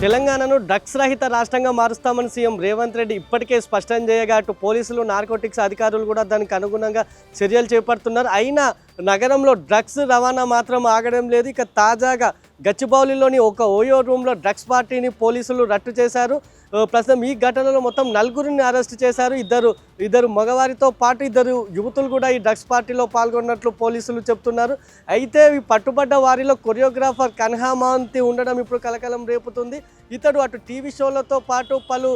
తెలంగాణను డ్రగ్స్ రహిత రాష్ట్రంగా మారుస్తామని సీఎం రేవంత్ రెడ్డి ఇప్పటికే స్పష్టం చేయగా అటు పోలీసులు నార్కోటిక్స్ అధికారులు కూడా దానికి అనుగుణంగా చర్యలు చేపడుతున్నారు. అయినా నగరంలో డ్రగ్స్ రవాణా మాత్రం ఆగడం లేదు. ఇక తాజాగా గచ్చిబౌలిలోని ఒక ఓయో రూమ్లో డ్రగ్స్ పార్టీని పోలీసులు రట్టు చేశారు. ప్రస్తుతం ఈ ఘటనలో మొత్తం నలుగురిని అరెస్ట్ చేశారు. ఇద్దరు మగవారితో పాటు ఇద్దరు యువతులు కూడా ఈ డ్రగ్స్ పార్టీలో పాల్గొన్నట్లు పోలీసులు చెప్తున్నారు. అయితే ఈ పట్టుబడ్డ వారిలో కొరియోగ్రాఫర్ కన్హా మహంతి ఉండడం ఇప్పుడు కలకలం రేపుతుంది. ఇతడు అటు టీవీ షోలతో పాటు పలు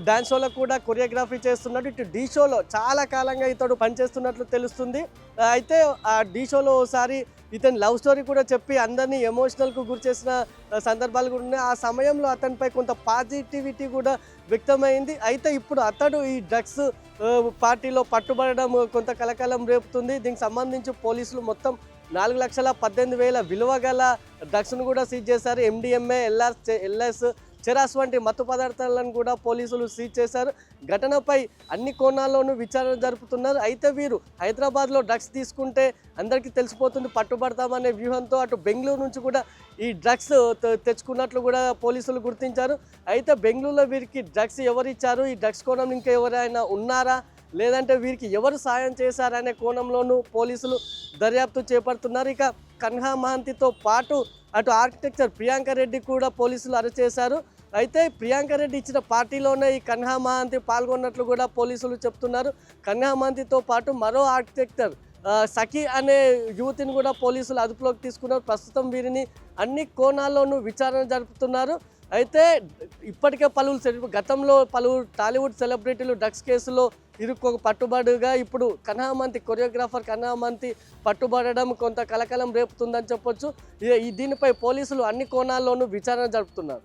డ్యాన్స్ షోలకు కూడా కొరియోగ్రఫీ చేస్తున్నాడు. ఇటు ఢీ షోలో చాలా కాలంగా ఇతడు పనిచేస్తున్నట్లు తెలుస్తుంది. అయితే ఆ ఢీ షోలో ఒకసారి ఇతని లవ్ స్టోరీ కూడా చెప్పి అందరినీ ఎమోషనల్కు గురి చేసిన సందర్భాలు కూడా ఉన్నాయి. ఆ సమయంలో అతనిపై కొంత పాజిటివిటీ కూడా వ్యక్తమైంది. అయితే ఇప్పుడు అతడు ఈ డ్రగ్స్ పార్టీలో పట్టుబడడం కొంత కలకలం రేపుతుంది. దీనికి సంబంధించి పోలీసులు మొత్తం 4,18,000 విలువ గల డ్రగ్స్ను కూడా సీజ్ చేశారు. MDMA, LS, చెరాస్ వంటి మత్తు పదార్థాలను కూడా పోలీసులు సీజ్ చేశారు. ఘటనపై అన్ని కోణాల్లోనూ విచారణ జరుపుతున్నారు. అయితే వీరు హైదరాబాద్లో డ్రగ్స్ తీసుకుంటే అందరికీ తెలిసిపోతుంది, పట్టుబడతామనే వ్యూహంతో అటు బెంగళూరు నుంచి కూడా ఈ డ్రగ్స్ తెచ్చుకున్నట్లు కూడా పోలీసులు గుర్తించారు. అయితే బెంగళూరులో వీరికి డ్రగ్స్ ఎవరు ఇచ్చారు, ఈ డ్రగ్స్ కోణం ఇంకా ఎవరైనా ఉన్నారా, లేదంటే వీరికి ఎవరు సాయం చేశారనే కోణంలోనూ పోలీసులు దర్యాప్తు చేపడుతున్నారు. ఇక కన్హా మహంతితో పాటు అటు ఆర్కిటెక్చర్ ప్రియాంక రెడ్డి కూడా పోలీసులు అరెస్ట్ చేశారు. అయితే ప్రియాంక రెడ్డి ఇచ్చిన పార్టీలోనే ఈ కన్హా మహంతి పాల్గొన్నట్లు కూడా పోలీసులు చెప్తున్నారు. కన్హా మహంతితో పాటు మరో ఆర్కిటెక్చర్ సఖీ అనే యువతిని కూడా పోలీసులు అదుపులోకి తీసుకున్నారు. ప్రస్తుతం వీరిని అన్ని కోణాల్లోనూ విచారణ జరుపుతున్నారు. అయితే ఇప్పటికే గతంలో పలువురు టాలీవుడ్ సెలబ్రిటీలు డ్రగ్స్ కేసులో పట్టుబడిగా ఇప్పుడు కన్హా మహంతి కొరియోగ్రాఫర్ కన్హా మహంతి పట్టుబడడం కొంత కలకలం రేపుతుందని చెప్పొచ్చు. దీనిపై పోలీసులు అన్ని కోణాల్లోనూ విచారణ జరుపుతున్నారు.